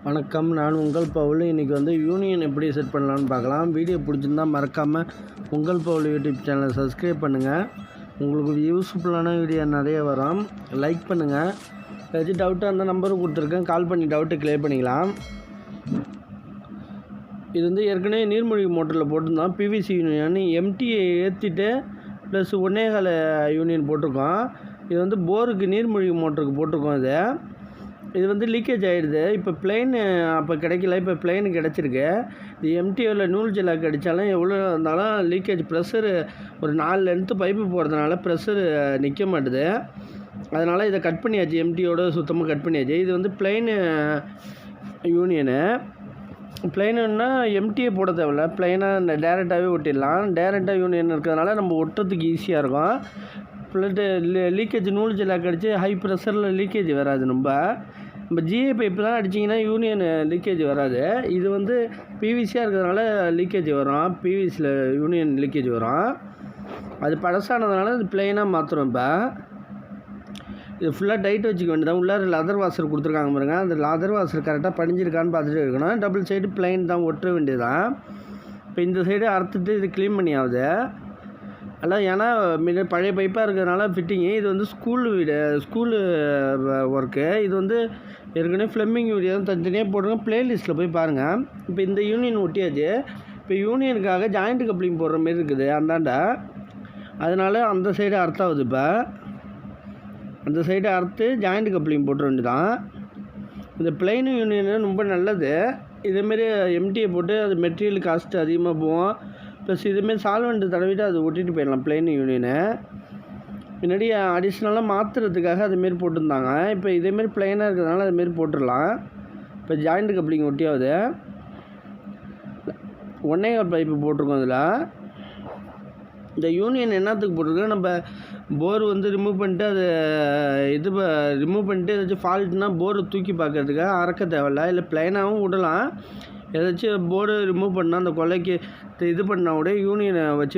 வணக்கம், நான் உங்கள் பவுல். இன்றைக்கி யூனியன் எப்படி செட் பண்ணலான்னு பார்க்கலாம். வீடியோ பிடிச்சிருந்தால் மறக்காமல் உங்கள் பவுல் யூடியூப் சேனலை சப்ஸ்கிரைப் பண்ணுங்கள். உங்களுக்கு யூஸ்ஃபுல்லான வீடியோ நிறைய வரும். லைக் பண்ணுங்கள். ஏதாச்சும் டவுட்டாக அந்த நம்பரும் கொடுத்துருக்கேன், கால் பண்ணி டவுட்டை கிளியர் பண்ணிக்கலாம். இது ஏற்கனவே நீர்மூழ்கி மோட்டரில் போட்டிருந்தோம். பிவிசி யூனியன் எம்டியை ஏற்றிட்டு ப்ளஸ் 1.25 யூனியன் போட்டிருக்கோம். இது போருக்கு நீர்மூழ்கி மோட்டருக்கு போட்டிருக்கோம். இது லீக்கேஜ் ஆகிடுது. இப்போ பிளெயின் அப்போ கிடைக்கல, இப்போ பிளெயின் கிடச்சிருக்கு. இது எம்டிஓவில் நூல் ஜெல்லாக்கு அடித்தாலும் எவ்வளோ இருந்தாலும் லீக்கேஜ் ப்ரெஷரு ஒரு 4 லென்த்து பைப்பு போகிறதுனால ப்ரெஷரு நிற்க மாட்டுது. அதனால் இதை கட் பண்ணியாச்சு, எம்டியோட சுத்தமாக கட் பண்ணியாச்சு. இது பிளெயின் யூனியனு. பிளெயினுன்னா எம்டியை போட தேவையில்ல, பிளெயினாக டேரெக்டாகவே ஒட்டிடலாம். டேரெக்டாக யூனியன் இருக்கிறதுனால நம்ம ஒட்டுறதுக்கு ஈஸியாக இருக்கும். ப்ளட்டு லீக்கேஜ் நூல் ஜெல்லாக்கு அடித்து ஹை ப்ரெஷரில் லீக்கேஜ் வராது. நம்ம ஜிஏ பைப்பு தான் அடிச்சிங்கன்னா யூனியன் லீக்கேஜ் வராது. இது பிவிசியாக இருக்கிறதுனால லீக்கேஜ் வரும், பிவிசியில் யூனியன் லீக்கேஜ் வரும். அது பழசானதுனால இது பிளெயினாக மாற்றுறோம். இப்போ இது ஃபுல்லாக டைட் வச்சுக்க வேண்டியதான். உள்ளார லெதர் வாஷர் கொடுத்துருக்காங்க பாருங்க, அந்த லெதர் வாஷர் கரெக்டாக படிஞ்சிருக்கான்னு பார்த்துட்டு இருக்கணும். டபுள் சைடு பிளெயின் தான் ஒட்ட வேண்டியதுதான். இப்போ இந்த சைடு அறுத்துட்டு இது க்ளீன் பண்ணி ஆகுது. எல்லாம் ஏன்னா பழைய பைப்பாக இருக்கிறதுனால ஃபிட்டிங்கு. இது ஸ்கூலு ஒர்க்கு. இது ஏற்கனவே ஃப்ளம்பிங் வீடியோ தான் தனித்தனியாக போடுறோங்க, ப்ளேலிஸ்ட்டில் போய் பாருங்கள். இப்போ இந்த யூனியன் ஒட்டியாச்சு. இப்போ யூனியனுக்காக ஜாயிண்ட் கப்ளிங் போடுற மாரி இருக்குது அந்தாண்டா. அதனால் அந்த சைடு அர்த்தாகுது. இப்போ அந்த சைடு அறுத்து ஜாயிண்ட் கப்ளிங் போட்டுற வேண்டியதான். இந்த பிளெயின் யூனியன் ரொம்ப நல்லது. இதேமாரி எம்டியை போட்டு அது மெட்டீரியல் காஸ்ட்டு அதிகமாக போகும். ப்ளஸ் இதுமாரி சால்வெண்ட்டு தடவிட்டு அது ஒட்டிட்டு போயிடலாம் பிளெயின் யூனியனு. முன்னாடி அடிஷ்னலாக மாற்றுறதுக்காக அதுமாரி போட்டிருந்தாங்க. இப்போ இதேமாரி பிளெயினாக இருக்கிறதுனால அதுமாரி போட்டுடலாம். இப்போ ஜாயிண்ட் கப்ளிங் ஒட்டியாவது 1.25 பைப்பு போட்டிருக்கோம். அதில் இந்த யூனியன் என்னத்துக்கு போட்டிருக்கோம், நம்ம போர் ரிமூவ் பண்ணிட்டு அது ரிமூவ் பண்ணிட்டு ஏதாச்சும் ஃபால்ட்னால் போரை தூக்கி பார்க்கறதுக்காக அறக்க தேவையில்ல. இல்லை பிளெயினாகவும் விடலாம். ஏதாச்சும் போர்டு ரிமூவ் பண்ணால் அந்த கொலைக்கு இது பண்ணால் கூட யூனியனை வச்சு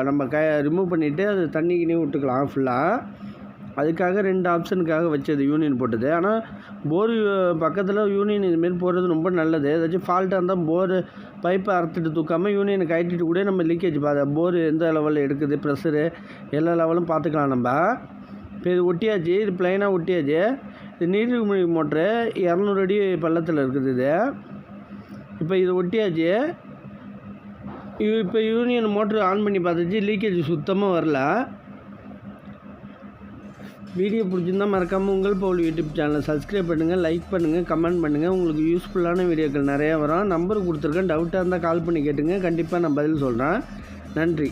நம்ம ரிமூவ் பண்ணிவிட்டு அது தண்ணிக்கினே விட்டுக்கலாம் ஃபுல்லாக. அதுக்காக 2 ஆப்ஷனுக்காக வச்சது யூனியன் போட்டது. ஆனால் போர் பக்கத்தில் யூனியன் இதுமாரி போடுறது ரொம்ப நல்லது. ஏதாச்சும் ஃபால்ட்டாக இருந்தால் போர் பைப்பை அறுத்துட்டு தூக்காமல் யூனியனை கட்டிட்டு கூட நம்ம லீக்கேஜ் போர் எந்த லெவலில் எடுக்குது, ப்ரெஷரு எல்லா லெவலும் பார்த்துக்கலாம். நம்ம இப்போ இது ஒட்டியாச்சு, இது பிளைனாக ஒட்டியாச்சு. இது நீர்மூழ்கி மோட்ரு 200 அடி பள்ளத்தில் இருக்குது. இது இப்போ இது ஒட்டியாச்சு. இப்போ யூனியன் மோட்ரு ஆன் பண்ணி பார்த்துச்சு, லீக்கேஜ் சுத்தமாக வரல. வீடியோ பிடிச்சிருந்தால் மறக்காமல் உங்கள் பவுல் யூடியூப் சேனலை சப்ஸ்கிரைப் பண்ணுங்கள், லைக் பண்ணுங்கள், கமெண்ட் பண்ணுங்கள். உங்களுக்கு யூஸ்ஃபுல்லான வீடியோக்கள் நிறையா வரும். நம்பர் கொடுத்துருக்கேன், டவுட்டாக இருந்தால் கால் பண்ணி கேட்டுங்க, கண்டிப்பாக நான் பதில் சொல்கிறேன். நன்றி.